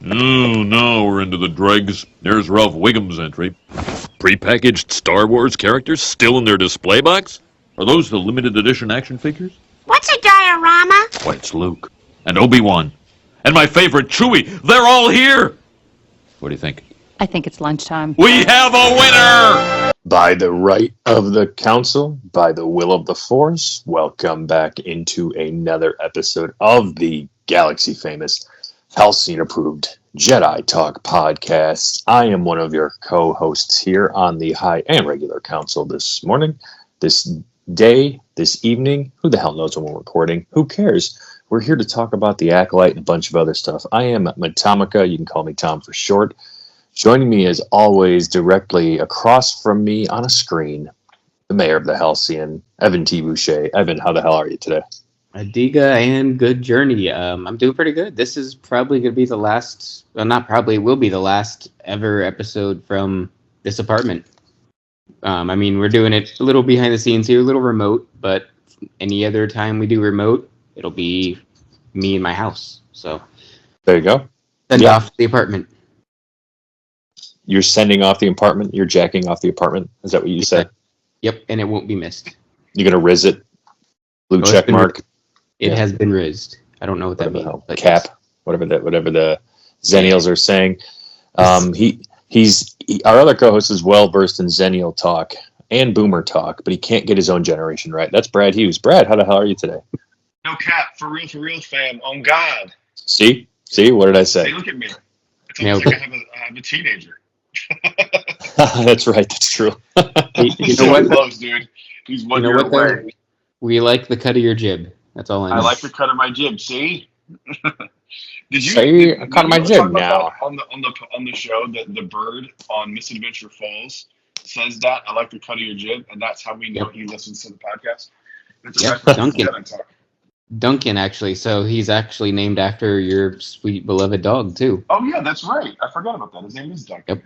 No, we're into the dregs. There's Ralph Wiggum's entry. Prepackaged Star Wars characters still in their display box? Are those the limited edition action figures? What's a diorama? Why, it's Luke. And Obi-Wan. And my favorite, Chewie. They're all here! What do you think? I think it's lunchtime. We have a winner! By the right of the council, by the will of the force, welcome back into another episode of the galaxy famous, Halcyon approved Jedi Talk podcast. I am one of your co-hosts here on the High and Regular Council this morning, this day, this evening. Who the hell knows when we're recording? Who cares? We're here to talk about the Acolyte and a bunch of other stuff. I am Matomika. You can call me Tom for short. Joining me as always, directly across from me on a screen, the mayor of the Halcyon, Evan T. Boucher. Evan, how the hell are you today? Adiga and good journey. I'm doing pretty good. This is probably going to be the last, well, not probably, will be the last ever episode from this apartment. I mean, we're doing it a little behind the scenes here, a little remote, but any other time we do remote, it'll be me in my house. So there you go. Send off the apartment. You're sending off the apartment? You're jacking off the apartment? Is that what you said? Yep, and it won't be missed. You're going to riz it? Blue check mark? It has been rizzed. I don't know what that means. Cap, whatever the Zennials are saying. He's our other co-host is well versed in Zennial talk and Boomer talk, but he can't get his own generation right. That's Brad Hughes. Brad, how the hell are you today? No cap, for real, fam. On God. See, what did I say? See, look at me. It's almost like I have a teenager. That's right. That's true. You know what, close, dude. He's 1 year away. We like the cut of your jib. That's all I know. I like the cut of my jib. See? Did you say cut of my jib now on the show that the bird on Misadventure Falls says that I like the cut of your jib, and that's how we know he listens to the podcast. It's Duncan, actually. So he's actually named after your sweet beloved dog too. Oh yeah, that's right. I forgot about that. His name is Duncan. Yep.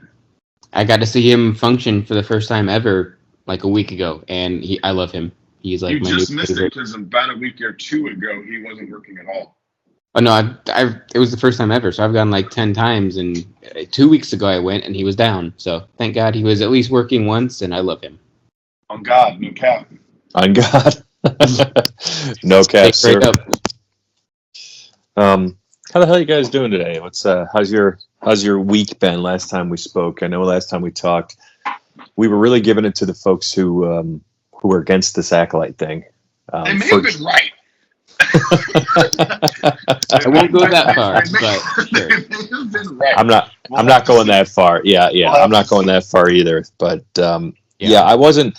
I got to see him function for the first time ever like a week ago, and I love him. He's like you my just new missed favorite. it because about a week or two ago he wasn't working at all. Oh no, it was the first time ever. So I've gone like 10 times, and 2 weeks ago I went and he was down. So thank God he was at least working once, and I love him. On God, no cap. On God, no cap, sir. How the hell are you guys doing today? How's your week been? Last time we spoke, I know last time we talked, we were really giving it to the folks who were against this Acolyte thing. They may have been right. I won't go that far, but sure. Right. I'm not going that far. Yeah, I'm not going that far either. But I wasn't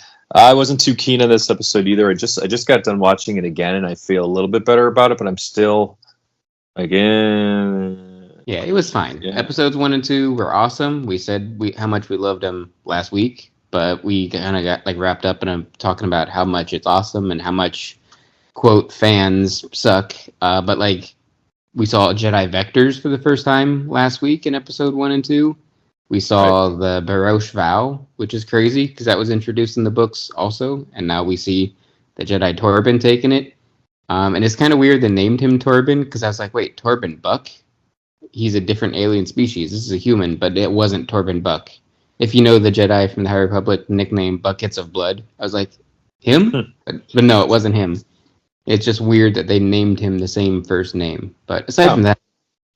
too keen on this episode either. I just got done watching it again, and I feel a little bit better about it. But I'm still, again. Yeah, it was fine. Yeah. Episodes 1 and 2 were awesome. We said how much we loved them last week, but we kind of got like wrapped up in talking about how much it's awesome and how much, quote, fans suck. But like we saw Jedi Vectors for the first time last week in episode 1 and 2. We saw the Barosh Vow, which is crazy because that was introduced in the books also, and now we see the Jedi Torben taking it. And it's kind of weird they named him Torben because I was like, wait, Torben Buck? He's a different alien species. This is a human, but it wasn't Torben Buck. If you know the Jedi from the High Republic nickname Buckets of Blood, I was like, him? But no, it wasn't him. It's just weird that they named him the same first name. But aside from that,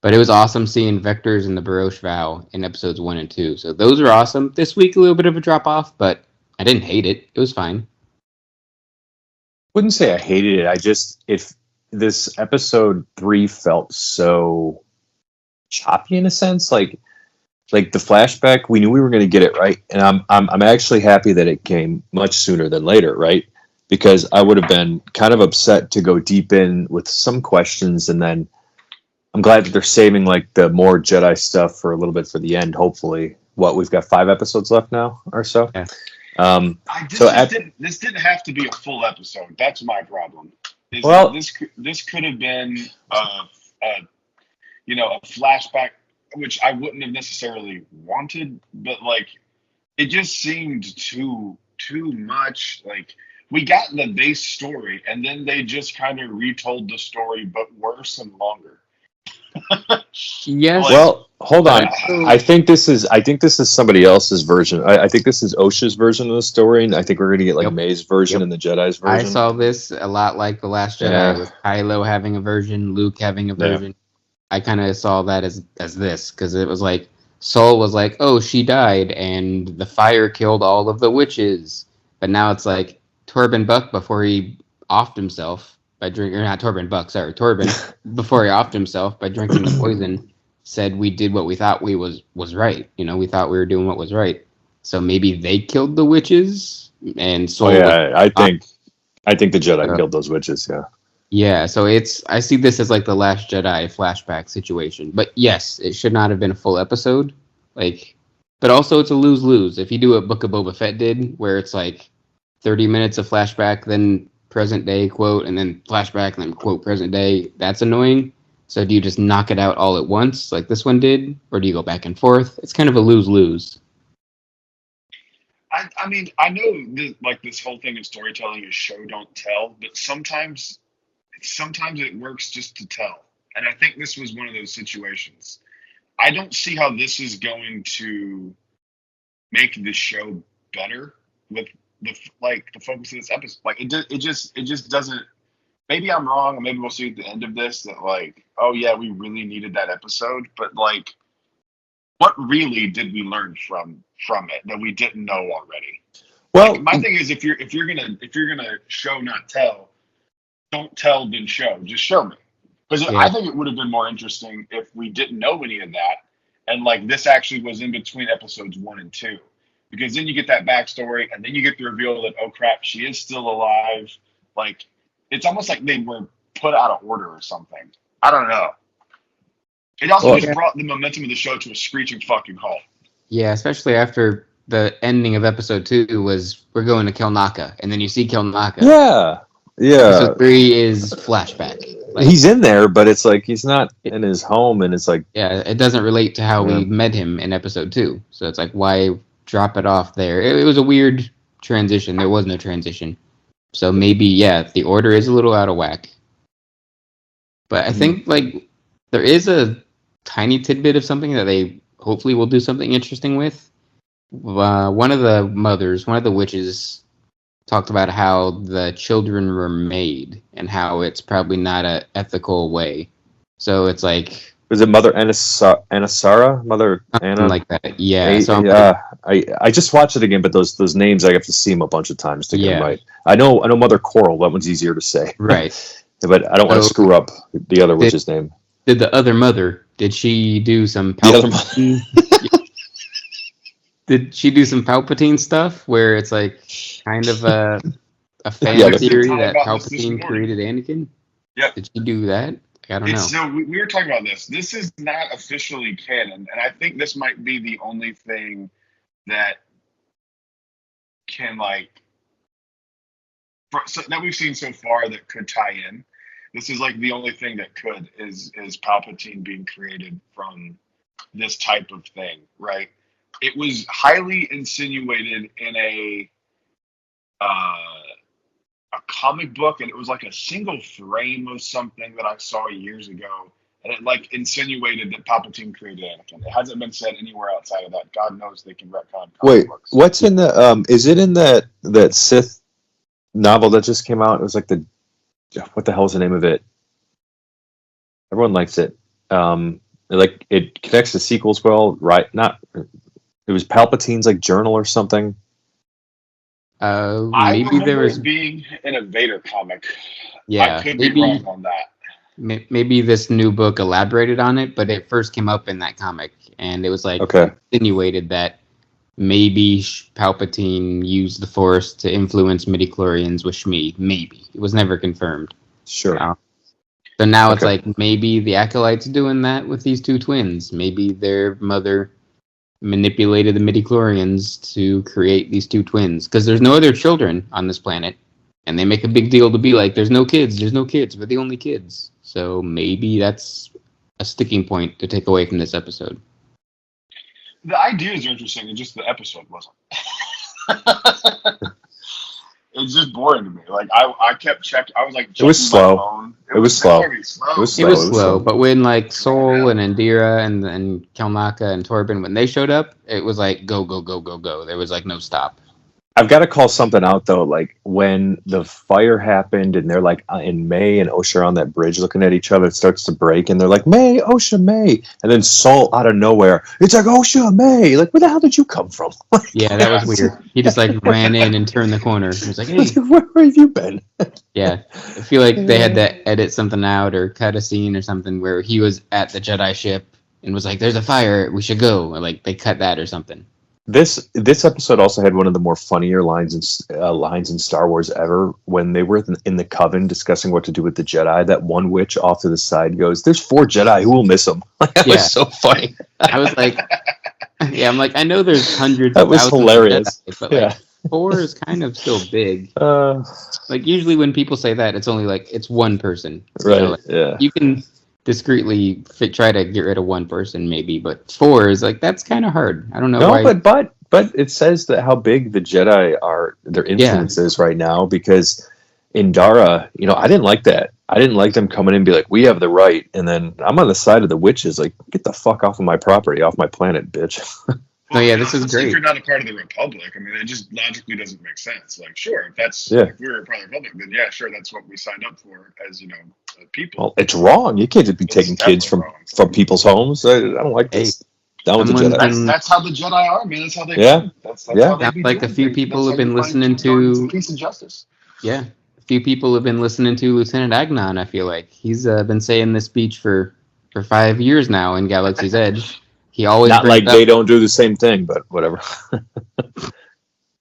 but it was awesome seeing Vectors and the Barosh Vow in episodes 1 and 2. So those are awesome. This week, a little bit of a drop off, but I didn't hate it. It was fine. Wouldn't say I hated it. This episode 3 felt so choppy in a sense, like the flashback, we knew we were going to get it right, and I'm actually happy that it came much sooner than later, right? Because I would have been kind of upset to go deep in with some questions, and then I'm glad that they're saving like the more Jedi stuff for a little bit for the end. Hopefully, we've got 5 episodes left now or so. Yeah. This didn't have to be a full episode. That's my problem. This could have been a flashback, which I wouldn't have necessarily wanted, but like it just seemed too much. Like we got the base story, and then they just kind of retold the story, but worse and longer. Yes. Like, Well, hold on. So- I think this is somebody else's version. I think this is Osha's version of the story, and I think we're gonna get like Yep. May's version Yep. and the Jedi's I version. saw this a lot like The Last Jedi, Yeah. with Kylo having a version, Luke having a Yeah. version. I kind of saw that as this, because it was like Saul was like, "Oh, she died, and the fire killed all of the witches." But now it's like Torben Buck, before he offed himself by drinking, or not Torben Buck, sorry, Torben, before he offed himself by drinking the poison, said we did what we thought was right. You know, we thought we were doing what was right. So maybe they killed the witches, and Saul. Oh yeah, I think the Jedi Uh, killed those witches. Yeah. Yeah, so I see this as like the Last Jedi flashback situation. But yes, it should not have been a full episode. Like, but also it's a lose-lose. If you do what Book of Boba Fett did, where it's like 30 minutes of flashback, then present day quote, and then flashback, and then quote present day, that's annoying. So do you just knock it out all at once, like this one did, or do you go back and forth? It's kind of a lose-lose. I mean, I know this whole thing in storytelling is show don't tell, but sometimes it works just to tell. And I think this was one of those situations. I don't see how this is going to make the show better with the focus of this episode. Like it just doesn't. Maybe I'm wrong, and maybe we'll see at the end of this that like, oh yeah, we really needed that episode. But like, what really did we learn from it that we didn't know already? Well, Like, my thing is, if you're gonna show not tell, don't tell then show. Just show me, because Yeah. I think it would have been more interesting if we didn't know any of that, and like this actually was in between episodes 1 and 2, because then you get that backstory, and then you get the reveal that, oh crap, she is still alive. Like, it's almost like they were put out of order or something. I don't know. It also Well, just brought the momentum of the show to a screeching fucking halt. Yeah, especially after the ending of episode 2 was we're going to Kelnaka, and then you see Kelnaka. yeah, Episode 3 is flashback. Like, he's in there, but it's like he's not in his home, and it's like yeah, it doesn't relate to how Yeah. we met him in episode 2. So it's like, why drop it off there? It was a weird transition. There was no transition. So maybe, yeah, the order is a little out of whack. But I think, like, there is a tiny tidbit of something that they hopefully will do something interesting with. One of the witches talked about how the children were made and how it's probably not an ethical way. So it's like, was it Mother Anasara? Mother Anna? something like that. Yeah. So I'm like, yeah, I just watched it again, but those names I have to see them a bunch of times to get them Yeah. right. I know Mother Coral. That one's easier to say. right. But I don't want to So- screw up the other witch's name. Did the other mother, did she do some The other Palpatine? Did she do some Palpatine stuff where it's like kind of a fan Yeah, theory talking that about this Palpatine morning. created Anakin? Yep. Did she do that? I don't know. So we were talking about this. This is not officially canon, and I think this might be the only thing that can that we've seen so far that could tie in. This is like the only thing that could is Palpatine being created from this type of thing, right? It was highly insinuated in a comic book, and it was like a single frame of something that I saw years ago, and it like insinuated that Palpatine created Anakin. It hasn't been said anywhere outside of that. God knows they can retcon comic Wait, books. what's in the is it in that Sith novel that just came out? It was like what the hell is the name of it? Everyone likes it. Like it connects to sequels well, right? Not it was Palpatine's like journal or something. I Maybe remember there was, it being in a Vader comic. yeah, I could be maybe wrong on that. maybe this new book elaborated on it, but it first came up in that comic, and it was like Okay. insinuated that maybe Palpatine used the Force to influence midichlorians with Shmi. Maybe it was never confirmed. Sure. Wow. So now it's Okay. like maybe the Acolyte's doing that with these two twins. Maybe their mother manipulated the midichlorians to create these two twins, because there's no other children on this planet, and they make a big deal to be like, there's no kids, we're the only kids. So maybe that's a sticking point to take away from this episode. The ideas are interesting, and just the episode wasn't. it's just boring to me. Like I kept checking. I was like, It was checking slow. My phone. It was slow. Very slow. It was It slow. was slow, but when like Sol and Indira and Kelnaka and Torben, when they showed up, it was like go, go, go, go, go. There was like no stop. I've got to call something out though. Like when the fire happened, and they're like in May and Osha are on that bridge looking at each other. It starts to break, and they're like May, Osha, May, and then Sol out of nowhere, it's like Osha, May. Like where the hell did you come from? Yeah, that was weird. He just like ran in and turned the corner. He was like, hey. Where have you been? Yeah, I feel like they had to edit something out or cut a scene or something where he was at the Jedi ship and was like, "There's a fire, we should go." Or like they cut that or something. This episode also had one of the more funnier lines in Star Wars ever when they were in the Coven discussing what to do with the Jedi. That one witch off to the side goes, "There's 4 Jedi who will miss them." That Yeah. was so funny. I was like, yeah, I'm like, I know there's hundreds. That of was thousands hilarious. of Jedi, but Yeah. like 4 is kind of still big. Like usually when people say that, it's only like it's one person. right, You know, like, yeah. you can discreetly try to get rid of one person maybe, but 4 is like that's kind of hard. I don't know why. But it says that how big the Jedi are, their influence is right now, because in Dara, I didn't like that. I didn't like them coming in and be like, we have the right, and then I'm on the side of the witches, like, get the fuck off of my property, off my planet, bitch. Oh yeah, this is great. If you're not a part of the Republic, I mean, it just logically doesn't make sense. Like, sure, if that's Yeah. if we're a part of the Republic, then yeah, sure, that's what we signed up for as people. Well, it's wrong. You can't just be It's taking kids definitely from people's homes. I don't like this. Down with the someone's Jedi. That's how the Jedi are, man. That's how they. Yeah. Be. That's Yeah. how they Sounds be like doing a few things. people That's have how been you find listening towards to. peace and justice. Yeah, a few people have been listening to Lieutenant Agnon. I feel like he's been saying this speech for 5 years now in Galaxy's Edge. He always Not brings like up they don't do the same thing, but whatever.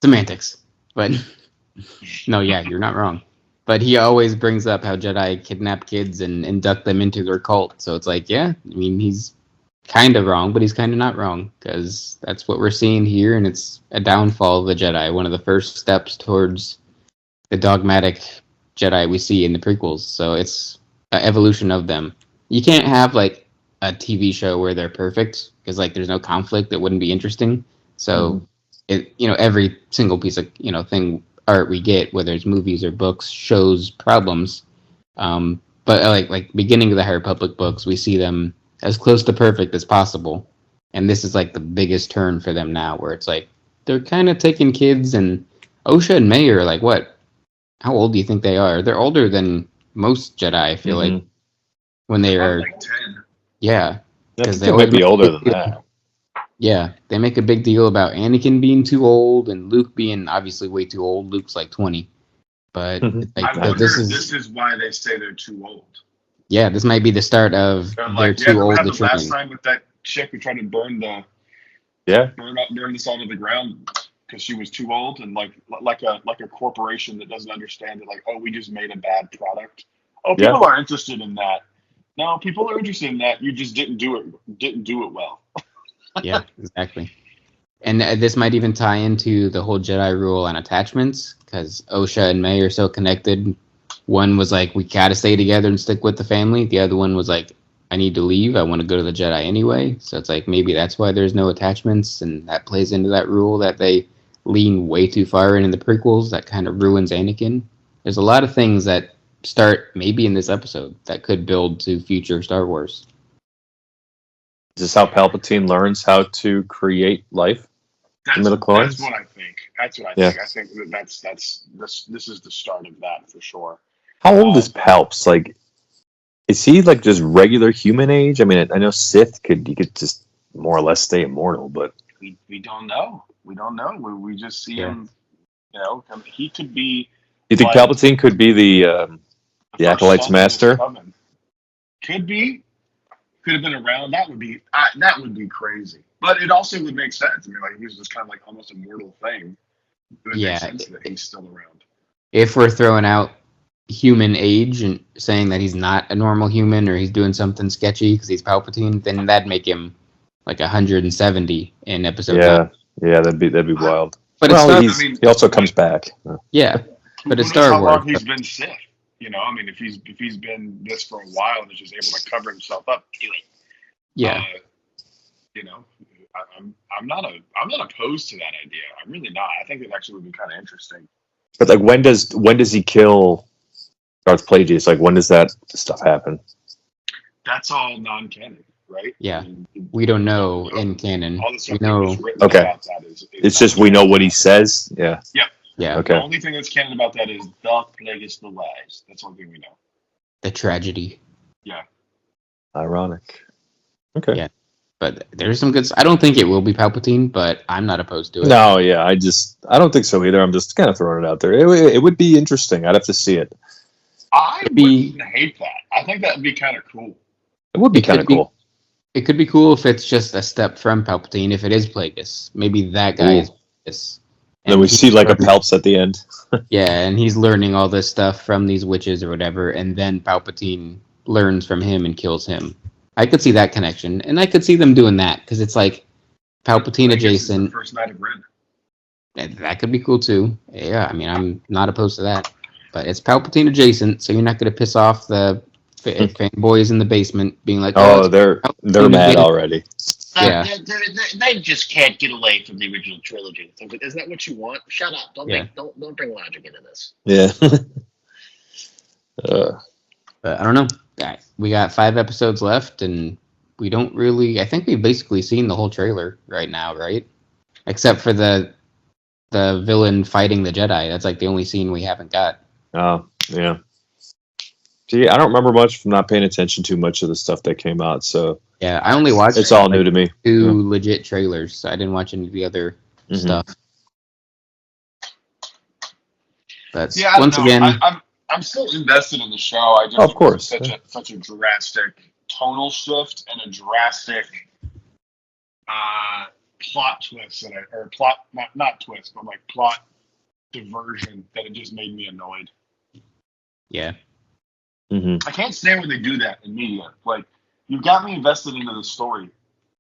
semantics, but no, yeah, you're not wrong. But he always brings up how Jedi kidnap kids and induct them into their cult. So it's like, yeah, I mean, he's kind of wrong, but he's kind of not wrong, because that's what we're seeing here, and it's a downfall of the Jedi. One of the first steps towards the dogmatic Jedi we see in the prequels. So it's an evolution of them. You can't have like a TV show where they're perfect, because like there's no conflict. That wouldn't be interesting. So every single piece of thing art we get, whether it's movies or books, shows problems. But like beginning of the High Republic books, we see them as close to perfect as possible, and this is like the biggest turn for them now, where it's like they're kind of taking kids, and Osha and May are like, what? How old do you think they are? They're older than most Jedi, I feel like, when they are Like 10. yeah, because They might be older than that. Yeah, they make a big deal about Anakin being too old and Luke being obviously way too old. Luke's like 20, but I wonder if this is why they say they're too old. Yeah, this might be the start of they're too old to train. Last time with that chick who tried to burn this all to the ground because she was too old, and like a corporation that doesn't understand it, like, oh, we just made a bad product. Oh, people are interested in that. No, people are interested in that. You just didn't do it well. Yeah, exactly. And this might even tie into the whole Jedi rule on attachments, because Osha and May are so connected. One was like, we gotta stay together and stick with the family. The other one was like, I need to leave. I want to go to the Jedi anyway. So it's like, maybe that's why there's no attachments, and that plays into that rule that they lean way too far in the prequels. That kind of ruins Anakin. There's a lot of things that start maybe in this episode that could build to future Star Wars. Is this how Palpatine learns how to create life? That's what I think. I think this is the start of that for sure. How old is Palps? Like, is he like just regular human age? I mean, I know Sith could just more or less stay immortal, but we don't know. We don't know. We just see him. He could be. You think Palpatine could be the Acolyte's master? Could be. Could have been around. That would be crazy. But it also would make sense. I mean, like, he was just kind of like almost a mortal thing. It would make sense that he's still around. If we're throwing out human age and saying that he's not a normal human, or he's doing something sketchy because he's Palpatine, then that'd make him like 170 in episode 9. Yeah, that'd be wild. But he also comes back. Yeah, but it's Star Wars. How long he's been Sith? I mean, if he's been this for a while and is just able to cover himself up, yeah. I'm not opposed to that idea. I'm really not. I think it actually would be kind of interesting. But like, when does he kill Darth Plagueis? Like, when does that stuff happen? That's all non-canon, right? Yeah. I mean, We don't know in canon. all the We stuff that know. was written Okay. about that is It's just we know what he says. Yeah. Yeah. The Okay. only thing that's canon about that is Darth Plagueis the Wise. That's the only thing we know. The tragedy. Ironic. Okay. Yeah. But there's some good. I don't think it will be Palpatine, but I'm not opposed to it. No, yeah, I don't think so either. I'm just kind of throwing it out there. It would be interesting. I'd have to see it. I Be- wouldn't hate that. I think that would be kind of cool. It would be It could kind of be- cool. It could be cool if it's just a step from Palpatine. If it is Plagueis, maybe that guy Ooh. is Plagueis. Then we he's see like a learning- Palps at the end. Yeah, and he's learning all this stuff from these witches or whatever, and then Palpatine learns from him and kills him. I could see that connection, and I could see them doing that because it's like Palpatine Plagueis is the adjacent. First Knight of Ren. That could be cool too. Yeah, I mean, I'm not opposed to that, but it's Palpatine adjacent, so you're not going to piss off the fanboys in the basement being like, Oh, it's they're Palpatine mad adjacent." already. Yeah. They just can't get away from the original trilogy. Isn't that what you want? Shut up! Yeah. Don't bring logic into this. Yeah. But I don't know. We got 5 episodes left, and we don't really. I think we've basically seen the whole trailer right now, right? Except for the villain fighting the Jedi. That's like the only scene we haven't got. Oh, yeah. Gee, I don't remember much from not paying attention to much of the stuff that came out, so Yeah, I only watched. it's all new to me. 2 legit trailers. So I didn't watch any of the other Mhm. stuff. But Yeah, I don't once know. again, I'm still invested in the show. I just Oh, of think course, it's such a drastic tonal shift and a drastic plot twist not twist, but like plot diversion that it just made me annoyed. yeah, Mhm. I can't stand when they do that in media. Like, you've got me invested into the story.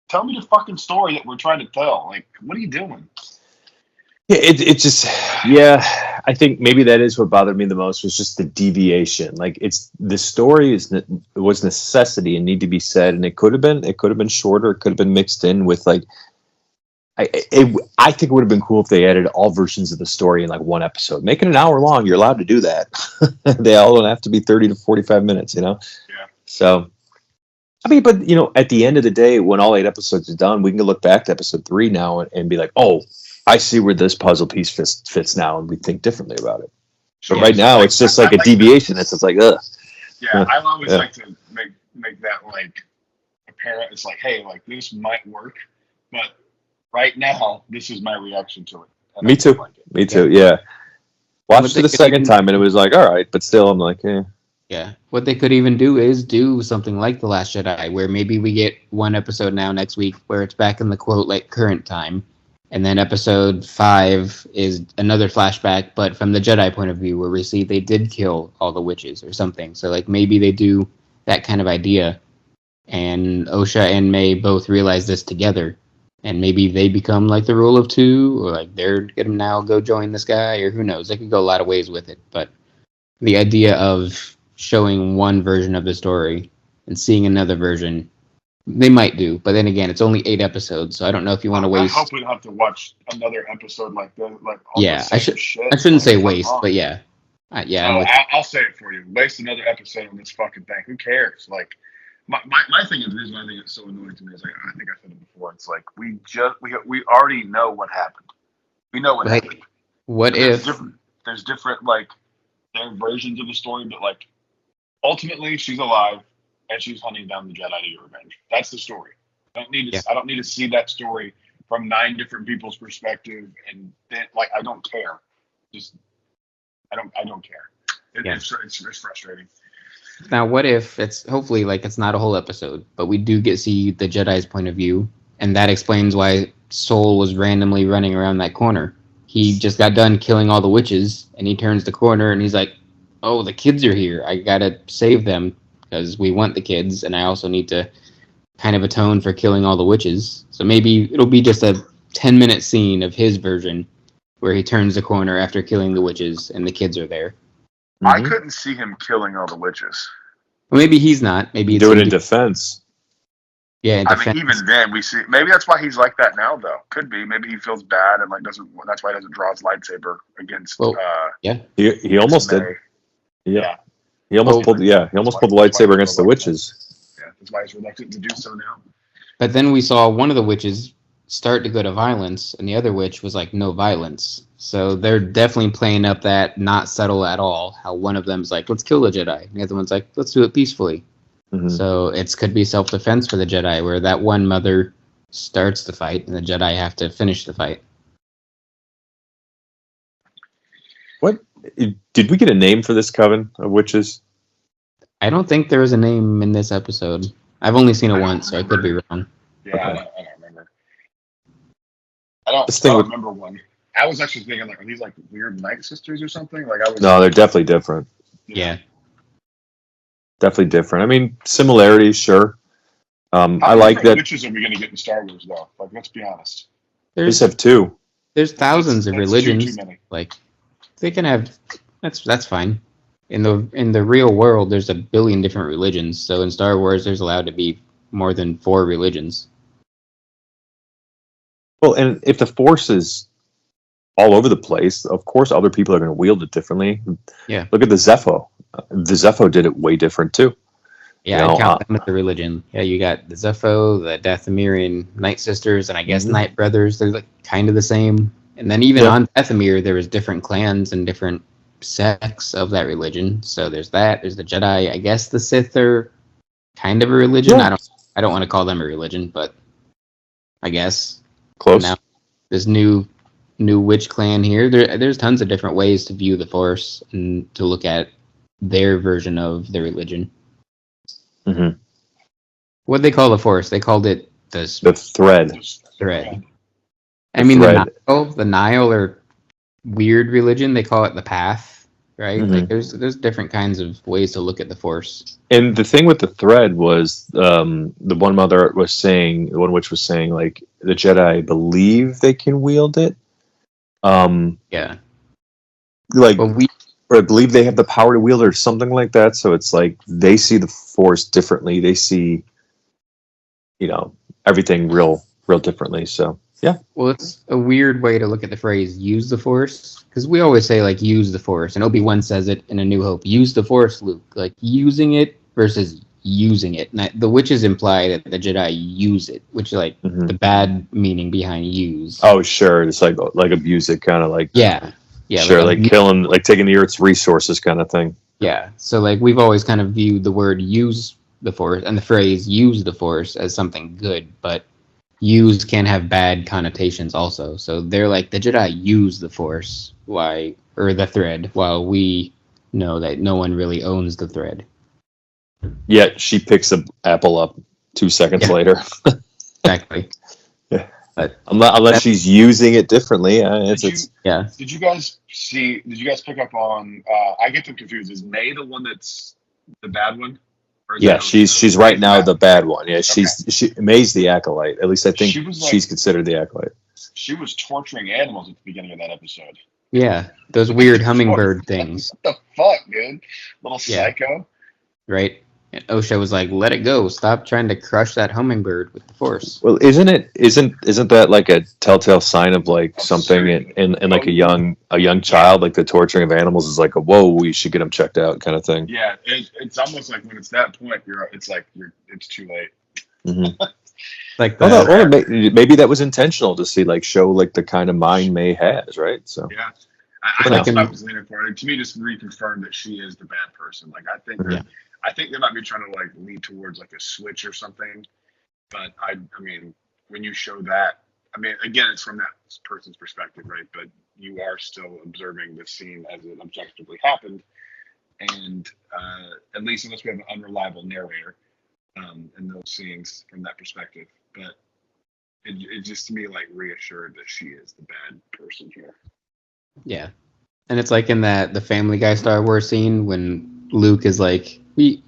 Tell me the fucking story that we're trying to tell. Like, what are you doing? Yeah, it just, yeah, I think maybe that is what bothered me the most was just the deviation. Like, it's the story was necessity and need to be said, and it could have been shorter, it could have been mixed in with like, I think it would have been cool if they added all versions of the story in like one episode. Make it an hour long. You're allowed to do that. They all don't have to be 30 to 45 minutes, you know? Yeah. So, I mean, but, you know, at the end of the day, when all 8 episodes is done, we can look back to episode 3 now and be like, oh, I see where this puzzle piece fits now, and we think differently about it. But Yeah, right so, now, like, it's just I like a like deviation. It's just like, ugh. Yeah, I always Yeah. like to make that like apparent. It's like, hey, like this might work, but right now, this is my reaction to it. And Me I don't too. like it. Me too, yeah. But Watched they it a could second even- time, and it was like, all right, but still, I'm like, eh. yeah. What they could even do is do something like The Last Jedi, where maybe we get 1 episode now next week where it's back in the quote like current time, and then episode 5 is another flashback, but from the Jedi point of view, where we see they did kill all the witches or something. So like maybe they do that kind of idea, and Osha and May both realize this together, and maybe they become like the rule of 2, or like they're gonna now go join this guy, or who knows? They could go a lot of ways with it, but the idea of showing one version of the story and seeing another version, they might do. But then again, it's only 8 episodes, so I don't know if you want to waste. I hope we don't have to watch another episode like that. Like all Yeah, the same shit. I shouldn't say Like, waste, come on. but yeah, yeah. I'm Oh, with- I'll say it for you. Waste another episode on this fucking thing. Who cares? Like, my thing is the reason I think it's so annoying to me is like I think I said it before. It's like we already know what happened. We know what Right. happened. What There's if? different like their versions of the story, but like ultimately she's alive and she's hunting down the Jedi to get revenge. That's the story. I don't need to. Yeah. I don't need to see that story from 9 different people's perspective, and then like I don't care. Just I don't care. Yeah. It's frustrating. Now, what if it's hopefully like it's not a whole episode, but we do get see the Jedi's point of view, and that explains why Soul was randomly running around that corner. He just got done killing all the witches, and he turns the corner and he's like, "Oh, the kids are here. I gotta save them because we want the kids, and I also need to kind of atone for killing all the witches." So maybe it'll be just a 10-minute scene of his version where he turns the corner after killing the witches, and the kids are there. I Mhm. couldn't see him killing all the witches. Or maybe he's not. Maybe it's Do it him in defense. Yeah, I mean, even then we see. Maybe that's why he's like that now, though. Could be. Maybe he feels bad and like doesn't. That's why he doesn't draw his lightsaber against. Well, yeah. He almost did. May. Yeah. He almost pulled. Yeah, he almost pulled the lightsaber against the witches. Yeah, that's why he's reluctant to do so now. But then we saw one of the witches start to go to violence, and the other witch was like, no violence. So they're definitely playing up that not subtle at all. How one of them's like, let's kill the Jedi. And the other one's like, let's do it peacefully. Mm-hmm. So it could be self-defense for the Jedi, where that one mother starts the fight, and the Jedi have to finish the fight. What? Did we get a name for this coven of witches? I don't think there was a name in this episode. I've only seen it once, so I could be wrong. Yeah, okay. I don't remember. I don't remember one. I was actually thinking, like, are these like weird night sisters or something? Like, I was. No, they're definitely different. Yeah. Definitely different. I mean, similarities, sure. I like that. Witches are we going to get in Star Wars, though? Like, let's be honest. They just have two. There's thousands of religions. Like, they can have. That's fine. In the real world, there's a billion different religions. So in Star Wars, there's allowed to be more than 4 religions. Well, and if the Force is all over the place, of course, other people are going to wield it differently. Yeah. Look at the Zepho. The Zepho did it way different too. Yeah, I count them as the religion. Yeah, you got the Zepho, the Dathomirian Night Sisters, and I guess Night Brothers. They're like kind of the same. And then even on Dathomir, there was different clans and different sects of that religion. So there's that. There's the Jedi. I guess the Sith are kind of a religion. Yeah. I don't want to call them a religion, but I guess close. Now this new witch clan here. There's tons of different ways to view the Force and to look at their version of the religion. Mm-hmm. What'd they call the Force? They called it the thread. Thread. I mean, the Nile or weird religion, they call it the path, right? Mm-hmm. Like there's different kinds of ways to look at the Force. And the thing with the thread was the one mother was saying, the one witch was saying, like, the Jedi believe they can wield it. Yeah. Like, or I believe they have the power to wield it or something like that. So it's like they see the Force differently. They see, everything real differently. So, yeah. Well, it's a weird way to look at the phrase use the Force, because we always say, like, use the Force. And Obi-Wan says it in A New Hope. Use the Force, Luke. Like, using it versus using it. And the witches imply that the Jedi use it, which is, like, the bad meaning behind use. Oh, sure. It's like abuse it, kind of like... Yeah. Yeah, sure, like killing, like taking the Earth's resources kind of thing. Yeah, so like we've always kind of viewed the word use the Force and the phrase use the Force as something good, but use can have bad connotations also. So they're like, the Jedi use the Force, or the thread, while we know that no one really owns the thread. Yet she picks an apple up 2 seconds later. Exactly. Yeah. Unless she's using it differently. Did you guys pick up on? I get them confused. Is May the one that's the bad one? Yeah, she's right now the bad one. Yeah, May's the Acolyte. At least I think she's considered the Acolyte. She was torturing animals at the beginning of that episode. Yeah, those weird hummingbird things. What the fuck, dude? Little psycho. Right. And Osha was like, "Let it go! Stop trying to crush that hummingbird with the Force." Well, isn't that like a telltale sign of like something in like a young child, like the torturing of animals is like whoa, we should get them checked out kind of thing. Yeah, it's almost like when it's that point, it's too late. Mm-hmm. Like maybe that was intentional to show like the kind of mind May has, right? So yeah, I was leaning for it. To me, just reconfirmed that she is the bad person. Like I think they might be trying to like lead towards like a switch or something, but I mean, when you show that, I mean, again, it's from that person's perspective, right? But you are still observing the scene as it objectively happened, and at least unless we have an unreliable narrator in those scenes from that perspective, but it just to me like reassured that she is the bad person here. Yeah, and it's like in the Family Guy Star Wars scene when Luke is like, we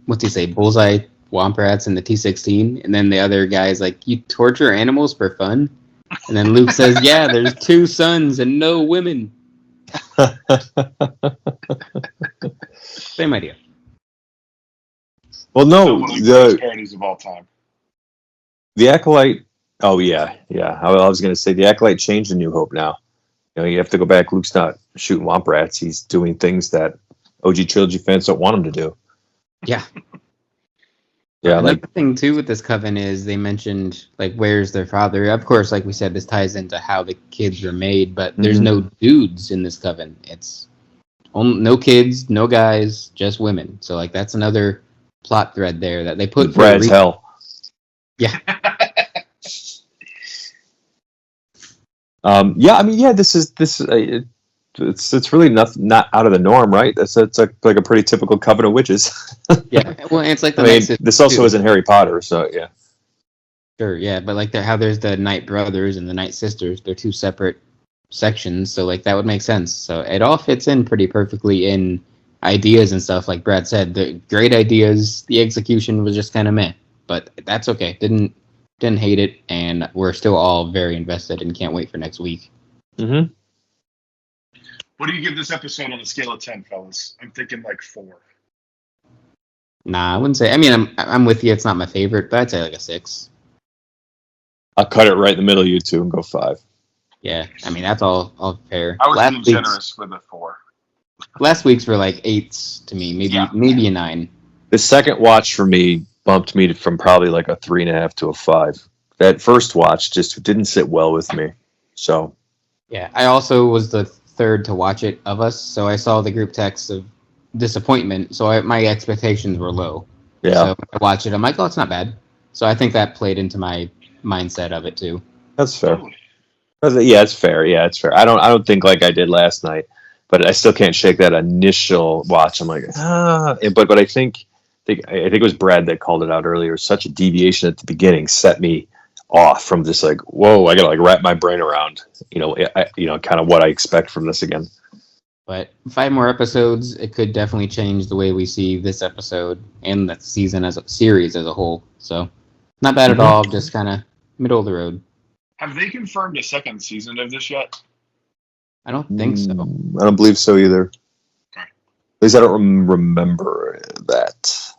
what's he say, bullseye womp rats in the T-16, and then the other guy's like, you torture animals for fun, and then Luke says, yeah, there's 2 sons and no women. Same idea. Well, no, one of the greatest parodies of all time. The Acolyte. Oh yeah, yeah. I was going to say the Acolyte changed in New Hope now. You have to go back. Luke's not shooting womp rats. He's doing things that OG trilogy fans don't want him to do. Yeah. Yeah, Another like thing too with this coven is they mentioned like where's their father. Of course, like we said, this ties into how the kids were made, but there's no dudes in this coven. It's no kids, no guys, just women. So like that's another plot thread there that they put for a Brad's reason. hell. Yeah. Yeah, I mean, yeah. This is it's really not out of the norm, right? It's like a pretty typical coven of witches. Yeah. Well, and it's like the I mean, Night Sisters this also too. isn't Harry Potter, so yeah. Sure, yeah, but like how there's the Night Brothers and the Night Sisters, they're two separate sections, so like that would make sense. So it all fits in pretty perfectly in ideas and stuff. Like Brad said, the great ideas. The execution was just kind of meh, but that's okay. Didn't hate it, and we're still all very invested and can't wait for next week. Mm-hmm. What do you give this episode on a scale of 10, fellas? I'm thinking like 4. Nah, I wouldn't say. I mean, I'm with you. It's not my favorite, but I'd say like a 6. I'll cut it right in the middle of you two and go 5. Yeah, I mean that's all fair. I was being week's- generous with a 4. Last week's were like 8s to me, maybe a 9. The second watch for me bumped me from probably like a 3.5 to a 5. That first watch just didn't sit well with me. So Yeah, I also was the third to watch it of us, so I saw the group text of disappointment. So my expectations were low. yeah, So I watched it. I'm like, oh, it's not bad. So I think that played into my mindset of it too. that's fair. Yeah, it's fair. Yeah, it's fair. I don't think like I did last night, but I still can't shake that initial watch. I'm like, but I think it was Brad that called it out earlier. Such a deviation at the beginning set me off from this. Like, whoa, I gotta like wrap my brain around, kind of what I expect from this again. But 5 more episodes, it could definitely change the way we see this episode and the season as a series as a whole. So not bad at all. Just kind of middle of the road. Have they confirmed a second season of this yet? I don't think so. I don't believe so either. Okay. At least I don't remember that.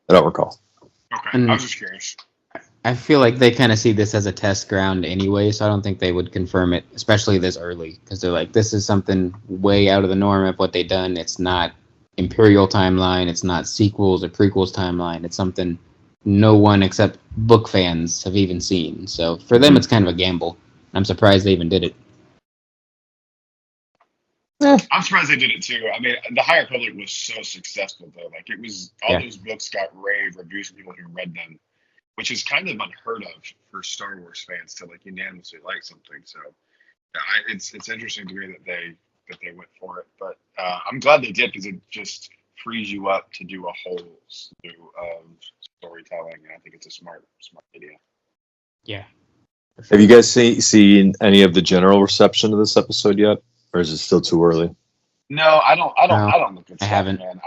I don't recall. Okay, And- I was just curious. I feel like they kind of see this as a test ground anyway, so I don't think they would confirm it, especially this early, because they're like, this is something way out of the norm of what they've done. It's not Imperial timeline, it's not sequels or prequels timeline. It's something no one except book fans have even seen. So for them, it's kind of a gamble. I'm surprised they even did it. I'm surprised they did it too. I mean, the High Republic was so successful though. Like it was, all those books got rave reviews from people who read them, which is kind of unheard of for Star Wars fans to like unanimously like something. So it's interesting to me that they went for it. But I'm glad they did, because it just frees you up to do a whole slew of storytelling, and I think it's a smart idea. Yeah. Have you guys seen any of the general reception of this episode yet, or is it still too early? No, I don't look at I stuff, haven't. man.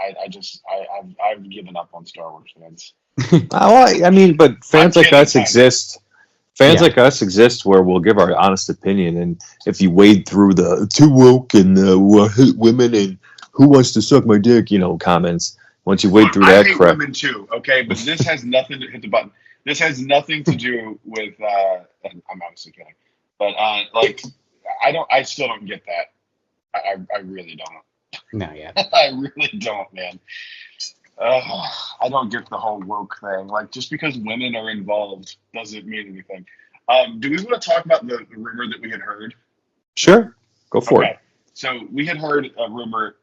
I've given up on Star Wars fans. I mean, but fans I'm like us kidding. exist. Fans like us exist where we'll give our honest opinion, and if you wade through the too woke and women and who wants to suck my dick, comments. Once you wade through I that hate crap, women too. Okay, but this has nothing to hit the button. This has nothing to do with. And I'm obviously kidding, but I still don't get that. I really don't. No, yeah. I really don't, man. I don't get the whole woke thing. Like, just because women are involved doesn't mean anything. Do we want to talk about the rumor that we had heard? sure, go for it. So we had heard a rumor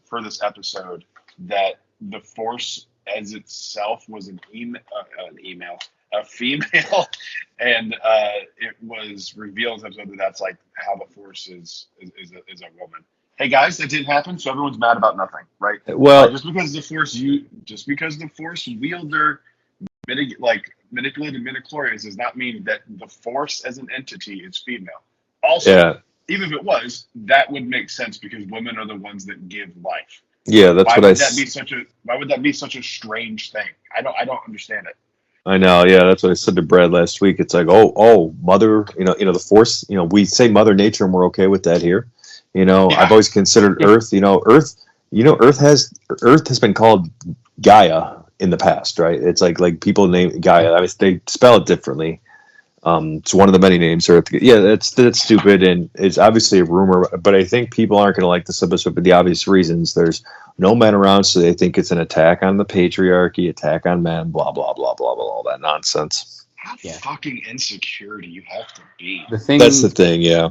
for this episode that the Force as itself was a female, and it was revealed in this episode that that's like how the Force is a woman. Hey guys, that didn't happen, so everyone's mad about nothing, right? Well, Just because the Force wielder manipulated midichlorians does not mean that the Force as an entity is female. Also, yeah, even if it was, that would make sense because women are the ones that give life. yeah, that's Why what would I. that be such a strange thing? I don't understand it. I know, yeah, that's what I said to Brad last week. It's like, oh, mother, the Force. We say Mother Nature, and we're okay with that here. I've always considered Earth. Earth has been called Gaia in the past, right? It's like people name Gaia. I mean, they spell it differently. It's one of the many names. That's stupid, and it's obviously a rumor. But I think people aren't going to like this episode for the obvious reasons. There's no men around, so they think it's an attack on the patriarchy, attack on men, blah blah blah blah blah, all that nonsense. How fucking insecure do you have to be? That's the thing, yeah.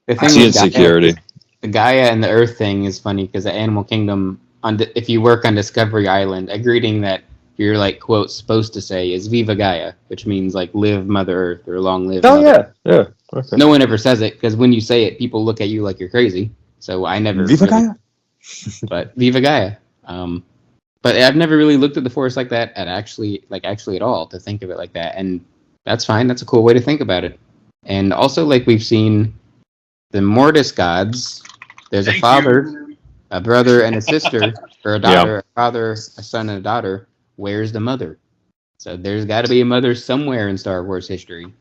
The thing It's with insecurity. the Gaia and the Earth thing is funny because the Animal Kingdom, if you work on Discovery Island, a greeting that you're like quote supposed to say is "Viva Gaia," which means like "Live Mother Earth" or "Long live." Oh Mother. yeah. Okay. No one ever says it because when you say it, people look at you like you're crazy. So I never. Viva Gaia. But Viva Gaia. But I've never really looked at the Force like that actually at all to think of it like that, and that's fine. That's a cool way to think about it. And also, like we've seen the Mortis gods. There's a father, a brother, and a sister, or a daughter, a father, a son, and a daughter. Where's the mother? So there's got to be a mother somewhere in Star Wars history.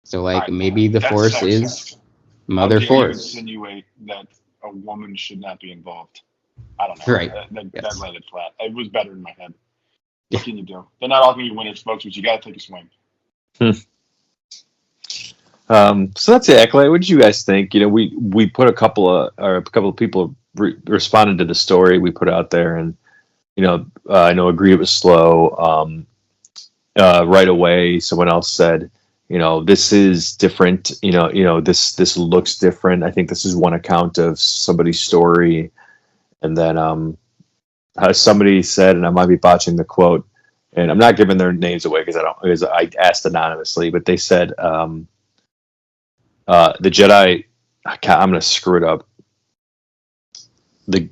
So maybe the Force is Mother Force. Insinuate that a woman should not be involved. I don't know. Right. That landed flat. It was better in my head. What can you do? They're not all going to be winners, folks, but you got to take a swing. So that's it, Acolyte. What did you guys think? We put a couple of people responded to the story we put out there, and I know agreed it was slow. Right away, someone else said, this is different. This looks different. I think this is one account of somebody's story, and then somebody said, and I might be botching the quote, and I'm not giving their names away because I asked anonymously, but they said. The Jedi, I'm gonna screw it up. The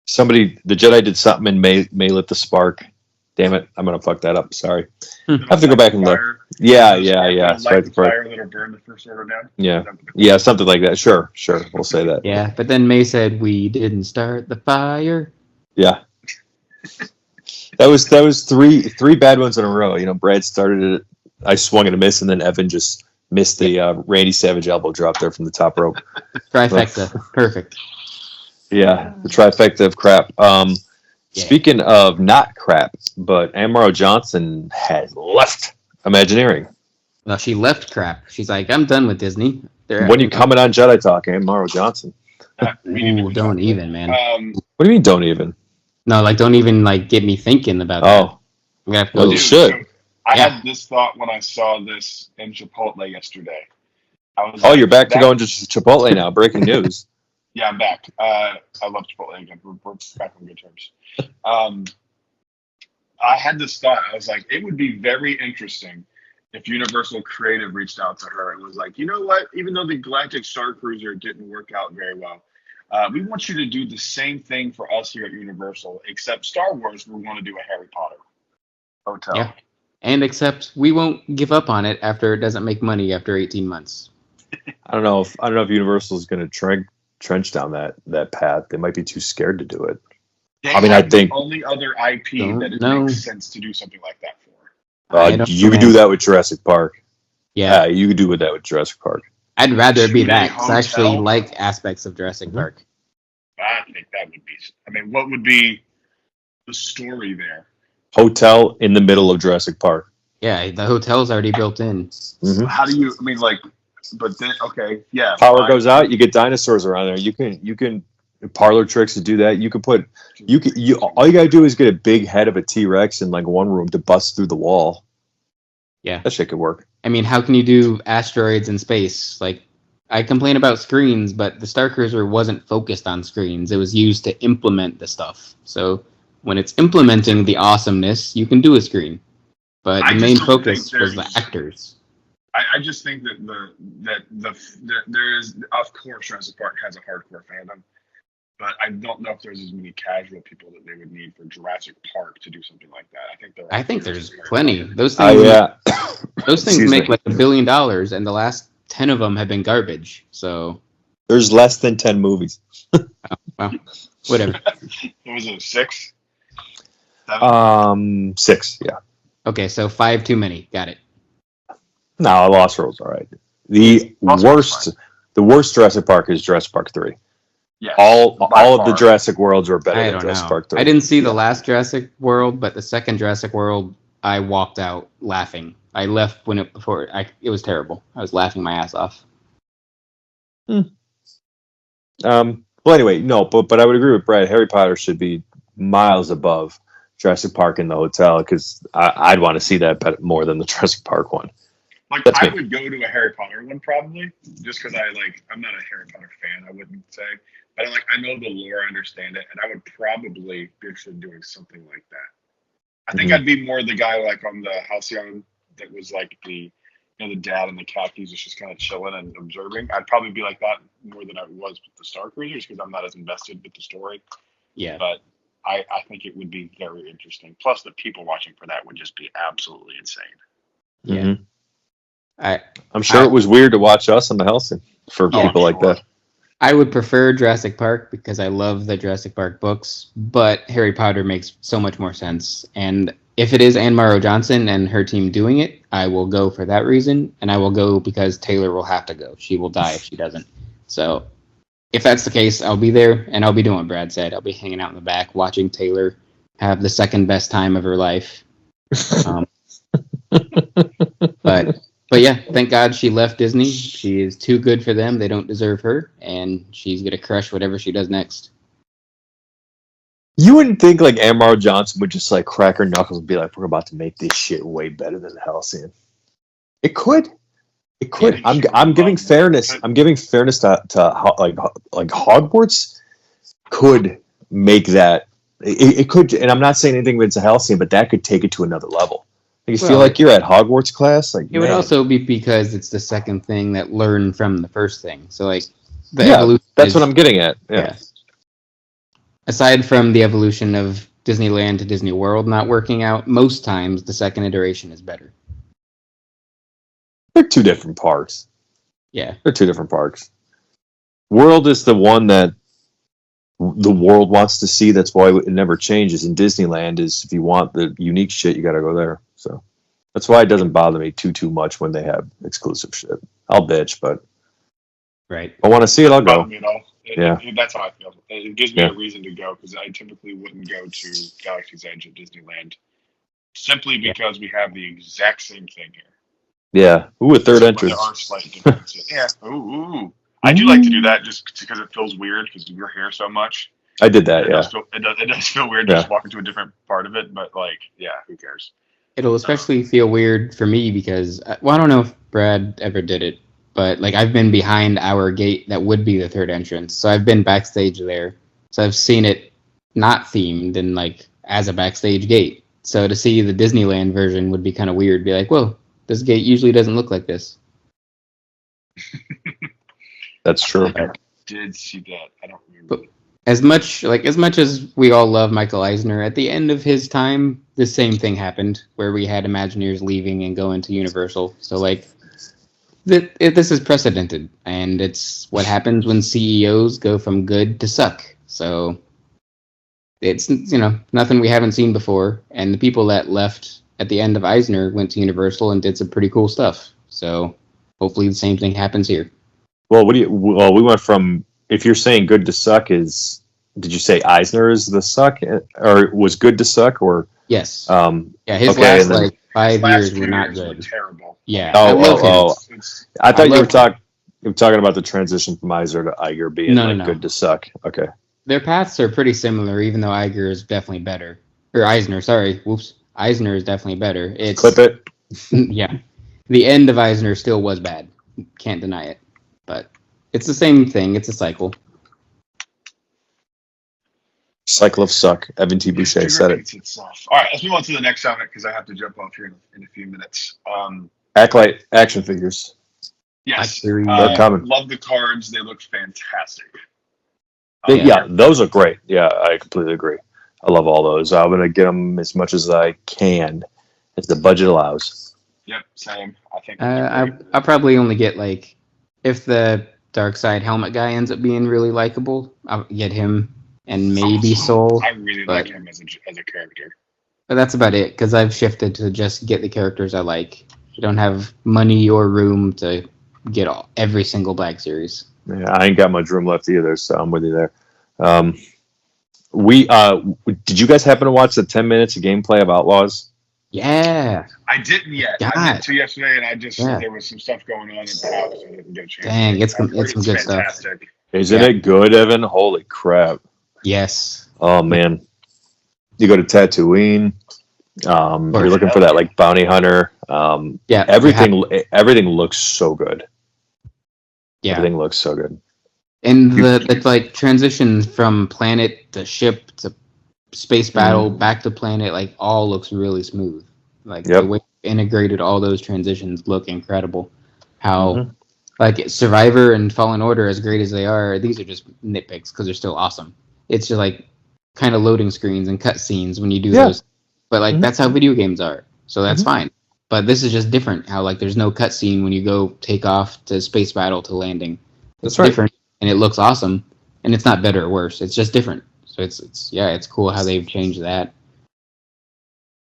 Jedi did something and may lit the spark. Damn it, I'm gonna fuck that up. Sorry. I have to go back and look. Yeah. Light the fire that'll burn the First Order down. Yeah, something like that. Sure, we'll say that. Yeah, but then May said we didn't start the fire. Yeah. That was three bad ones in a row. Brad started it. I swung and a miss, and then Evan just missed the Randy Savage elbow drop there from the top rope. Trifecta. Perfect. Yeah, the trifecta of crap. Speaking of not crap, but Morrow Johnson has left Imagineering. Well, she left crap. She's like, I'm done with Disney. When you coming on Jedi Talk, Morrow Johnson? Ooh, don't even, man. What do you mean, don't even? No, don't even get me thinking about that. Oh, I'm gonna have to well, you should. So I had this thought when I saw this in Chipotle yesterday. You're back to going to Chipotle now. Breaking news. Yeah, I'm back. I love Chipotle again. We're back on good terms. I had this thought. I was like, it would be very interesting if Universal Creative reached out to her and was like, you know what? Even though the Galactic Star Cruiser didn't work out very well, we want you to do the same thing for us here at Universal, except Star Wars, we want to do a Harry Potter hotel. Yeah. And except we won't give up on it after it doesn't make money after 18 months. I don't know if Universal is going to trench down that path. They might be too scared to do it. I think the only other IP that it makes sense to do something like that for. You could do that with Jurassic Park. Yeah, you could do that with Jurassic Park. I'd rather be that because I actually like aspects of Jurassic Park. I think that would be. I mean, what would be the story there? Hotel in the middle of Jurassic Park. Yeah, the hotel's already built in. Mm-hmm. How do you? I mean, but then Power goes out. You get dinosaurs around there. You can parlor tricks to do that. You can put all you gotta do is get a big head of a T-Rex in one room to bust through the wall. Yeah, that shit could work. I mean, how can you do asteroids in space? I complain about screens, but the Star Cruiser wasn't focused on screens. It was used to implement the stuff. So when it's implementing the awesomeness, you can do a screen. But the main focus was the actors. I just think that there is, of course, Jurassic Park has a hardcore fandom, but I don't know if there's as many casual people that they would need for Jurassic Park to do something like that. I think there's plenty. Those things make $1 billion, and the last 10 of them have been garbage. So there's less than 10 movies. Well, whatever. Was it 6? 7? 6, yeah. Okay, so 5 too many. Got it. No, Lost World's all right. The worst Jurassic Park is Jurassic Park 3. Yes, All by of the far. Jurassic Worlds were better I than don't Jurassic know. Park 3. I didn't see the last Jurassic World, but the second Jurassic World, I walked out laughing. I left when it was terrible. I was laughing my ass off. Well, anyway, no, but I would agree with Brad. Harry Potter should be miles above Jurassic Park in the hotel because I'd want to see that more than the Jurassic Park one. Like That's I me. would go to a Harry Potter one probably, just because I'm not a Harry Potter fan. I wouldn't say, but I know the lore, I understand it, and I would probably be interested in doing something like that. I think I'd be more the guy like on the Halcyon that was like the dad in the khakis is just kind of chilling and observing. I'd probably be like that more than I was with the Star Cruisers because I'm not as invested with the story. Yeah. But I think it would be very interesting. Plus, the people watching for that would just be absolutely insane. Yeah. Mm-hmm. I'm sure I- it was weird to watch us on the Helsing for people like sure. that. I would prefer Jurassic Park because I love the Jurassic Park books, but Harry Potter makes so much more sense. And if it is Morrow Johnson and her team doing it, I will go for that reason, and I will go because Taylor will have to go. She will die if she doesn't. So if that's the case, I'll be there, and I'll be doing what Brad said. I'll be hanging out in the back watching Taylor have the second best time of her life. But yeah, thank God she left Disney. She is too good for them. They don't deserve her, and she's gonna crush whatever she does next. You wouldn't think like Morrow Johnson would just like crack her knuckles and be like, "We're about to make this shit way better than the Halcyon." It could. It could. Yeah, I'm giving fairness. I'm giving fairness to like Hogwarts could make that. It could, and I'm not saying anything against the Halcyon, but that could take it to another level. You feel like you're at Hogwarts class. Like It would man. also be because it's the second thing that learned from the first thing. So like the Yeah, evolution. that's what I'm getting at. Yeah. Aside from the evolution of Disneyland to Disney World not working out, most times the second iteration is better. They're two different parks. Yeah. They're two different parks. World is the one that the world wants to see. That's why it never changes. And Disneyland is if you want the unique shit, you got to go there. So that's why it doesn't bother me too much when they have exclusive shit. I'll bitch, but Right. if I want to see it, I'll Bother go. me at all. That's how I feel. It gives me a reason to go because I typically wouldn't go to Galaxy's Edge at Disneyland simply because we have the exact same thing here. Yeah. Ooh, a third But entrance. there are slight differences. Yeah. Ooh. I do like to do that just because it feels weird because you're here so much. I did that. Yeah. It does feel weird to just walk into a different part of it, but like, yeah, who cares? It'll especially feel weird for me because, well, I don't know if Brad ever did it, but like I've been behind our gate that would be the third entrance. So I've been backstage there. So I've seen it not themed and like as a backstage gate. So to see the Disneyland version would be kind of weird. Be like, whoa, this gate usually doesn't look like this. That's true. I did see that. I don't remember. But as much as we all love Michael Eisner, at the end of his time, the same thing happened where we had Imagineers leaving and going to Universal. So like, this is precedented, and it's what happens when CEOs go from good to suck. So it's nothing we haven't seen before, and the people that left at the end of Eisner went to Universal and did some pretty cool stuff. So hopefully the same thing happens here. Well, we went from, if you're saying good to suck is, did you say Eisner is the suck or was good to suck or? Yes. Yeah, his last like 5 years were not good. Terrible. Yeah. I thought you were talking about the transition from Eisner to Iger being good to suck. Okay. Their paths are pretty similar, even though Iger is definitely better. Or Eisner, sorry. Whoops. Eisner is definitely better. Clip it. Yeah. The end of Eisner still was bad. Can't deny it. But it's the same thing. It's a cycle. Cycle of suck. Evan T. Boucher said it. Itself. All right, let's move on to the next topic because I have to jump off here in a few minutes. Acolyte action figures. Yes. They're coming. Love the cards. They look fantastic. Yeah, those are great. Yeah, I completely agree. I love all those. I'm going to get them as much as I can as the budget allows. Yep, same. I think I'll probably only get like, if the Dark Side helmet guy ends up being really likable, I'll get him and maybe Soul. I really like him as a character. But that's about it because I've shifted to just get the characters I like. I don't have money or room to get every single Black Series. Yeah, I ain't got much room left either, so I'm with you there. Did you guys happen to watch the 10 minutes of gameplay of Outlaws? Yeah. I didn't yet. I God. did two yesterday, and Yeah. there was some stuff going on at the house. I didn't get a chance. Dang, it's I've heard some good stuff. fantastic. Isn't Yeah. it good, Evan? Holy crap! Yes. Oh man, you go to Tatooine. You're looking for that like bounty hunter. Yeah. Everything looks so good. Yeah. Everything looks so good. And the like transition from planet to ship to space battle back to planet, like all looks really smooth. Like the way integrated all those transitions look incredible. How like Survivor and Fallen Order, as great as they are, these are just nitpicks because they're still awesome. It's just like kind of loading screens and cutscenes when you do those. But like that's how video games are, so that's fine. But this is just different. How like there's no cutscene when you go take off to space battle to landing. It's different, and it looks awesome, and it's not better or worse. It's just different. So it's cool how they've changed that.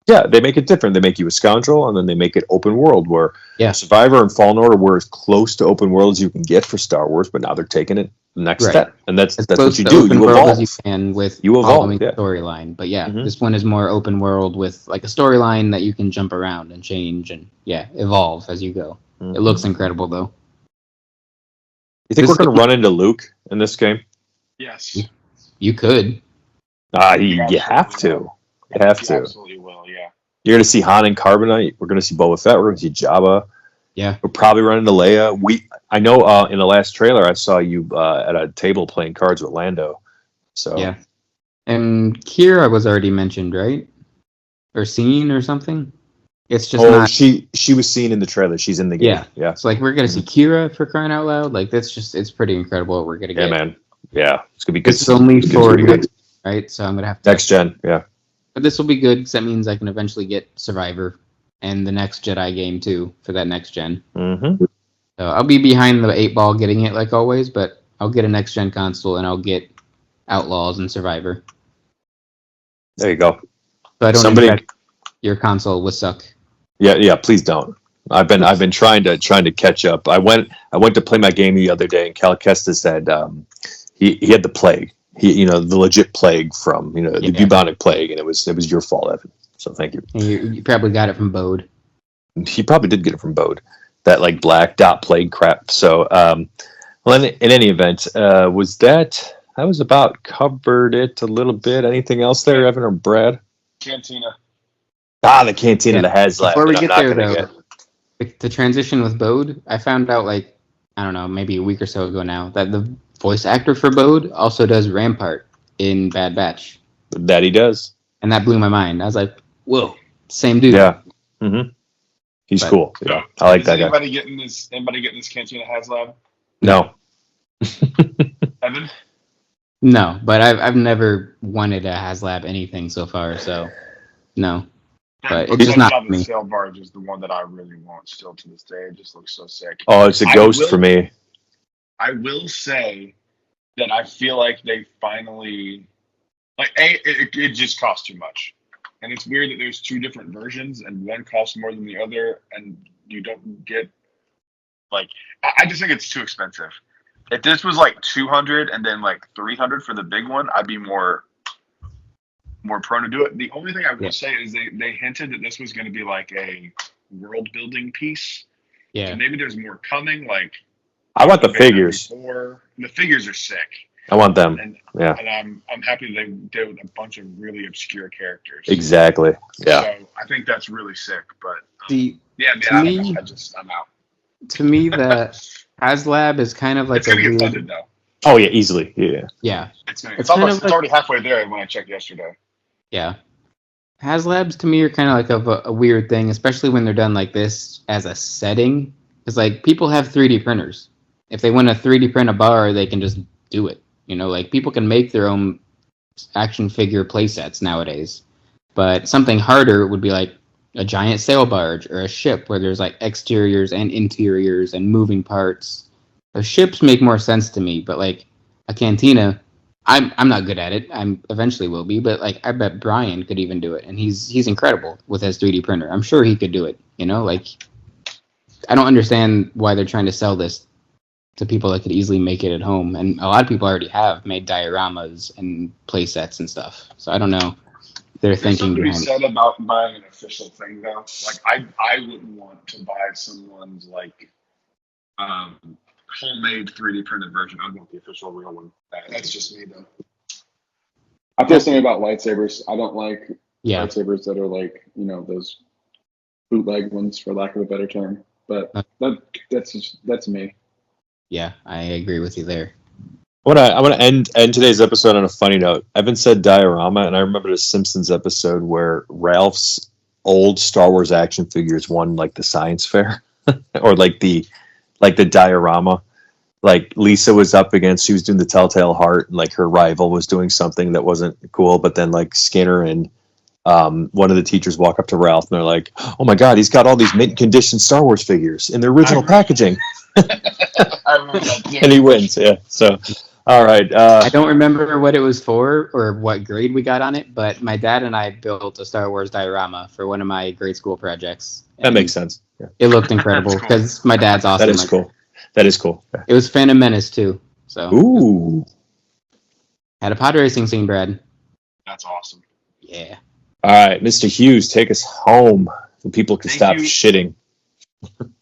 Yeah, they make it different. They make you a scoundrel, and then they make it open world, where Yeah. Survivor and Fallen Order were as close to open world as you can get for Star Wars, but now they're taking it the next step, and that's what you do. You evolve. As you can with following storyline, but this one is more open world with like a storyline that you can jump around and change and evolve as you go. It looks incredible though. You think we're going to run into Luke in this game? Yes. You could. You have to. You have to. Absolutely will, yeah. You're going to see Han and Carbonite. We're going to see Boba Fett. We're going to see Jabba. Yeah. We'll probably run into Leia. I know in the last trailer I saw you at a table playing cards with Lando. So yeah. And Kira was already mentioned, right? Or seen or something? It's just not... she was seen in the trailer. She's in the game. Yeah. It's like we're going to see Kira for crying out loud. Like it's pretty incredible what we're going to get. Yeah, man. Yeah. It's going to be good. This is only for next, right? So I'm going to have to... Next gen, yeah. But this will be good because that means I can eventually get Survivor and the next Jedi game too for that next gen. Mm-hmm. So I'll be behind the 8 ball getting it like always, but I'll get a next gen console and I'll get Outlaws and Survivor. There you go. So I don't expect your console will suck. Yeah, please don't. I've been trying to catch up. I went to play my game the other day, and Cal Kestis said he had the plague. The legit plague from the bubonic plague, and it was your fault, Evan. So thank you. And you probably got it from Bode. He probably did get it from Bode. That like black dot plague crap. So well, in any event, was that was about covered it a little bit. Anything else there, Evan or Brad? Cantina. The Cantina, the HASLAB. Before we get there, though, the transition with Bode, I found out I don't know, maybe a week or so ago now, that the voice actor for Bode also does Rampart in Bad Batch. That he does. And that blew my mind. I was like, whoa, same dude. Yeah. Mm-hmm. He's cool. Yeah. I like that guy. Anybody getting this Cantina HASLAB? No. Evan? No, but I've never wanted a HASLAB anything so far, so no. But it's just not me. The sail barge is the one that I really want still to this day. It just looks so sick. Oh, it's a ghost for me. I will say that I feel like they finally it just costs too much. And it's weird that there's 2 different versions and one costs more than the other and you don't get I just think it's too expensive. If this was like $200 and then like $300 for the big one, I'd be more prone to do it. The only thing I will say is they hinted that this was going to be like a world building piece. Yeah. So maybe there's more coming. I want the figures. The figures are sick. I want them. And I'm happy they did a bunch of really obscure characters. Exactly. Yeah. So I think that's really sick. But I'm out. To me, the HASLAB is kind of like it's gonna get funded though. Oh yeah, easily. Yeah. Yeah. It's already halfway there when I checked yesterday. Yeah. HASLABs to me are kind of like a weird thing, especially when they're done like this as a setting. Because like people have 3D printers. If they want to 3D print a bar, they can just do it. People can make their own action figure playsets nowadays. But something harder would be like a giant sail barge or a ship where there's like exteriors and interiors and moving parts. The ships make more sense to me, but like a cantina, I'm not good at it. I'm eventually will be, but like I bet Brian could even do it, and he's incredible with his 3D printer. I'm sure he could do it. I don't understand why they're trying to sell this to people that could easily make it at home. And a lot of people already have made dioramas and play sets and stuff. So I don't know. They're There's thinking something to be behind. said about buying an official thing, though. Like, I wouldn't want to buy someone's, like, homemade 3D printed version. I'd want the official real one. That's just me, though. I feel something about lightsabers. I don't like Yeah. lightsabers that are like, those bootleg ones, for lack of a better term. But that's me. Yeah, I agree with you there. I want to end today's episode on a funny note. Evan said diorama, and I remember the Simpsons episode where Ralph's old Star Wars action figures won like the science fair, or like the diorama. Like Lisa was up against, she was doing the Telltale Heart, and like her rival was doing something that wasn't cool. But then like Skinner and one of the teachers walk up to Ralph, and they're like, "Oh my God, he's got all these mint condition Star Wars figures in their original packaging." I remember that too. And he wins. Yeah. So, all right. I don't remember what it was for or what grade we got on it, but my dad and I built a Star Wars diorama for one of my grade school projects. That makes sense. Yeah. It looked incredible That's cool. because my dad's awesome. That is cool. That is cool. Yeah. It was Phantom Menace too. So Ooh. had a pod racing scene, Brad. That's awesome. Yeah. All right, Mr. Hughes, take us home so people can Thank stop you. shitting.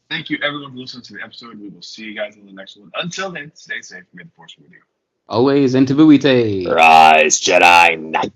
Thank you, everyone, for listening to the episode. We will see you guys in the next one. Until then, stay safe. May the force be with you. Always into Buite. Rise, Jedi Knight.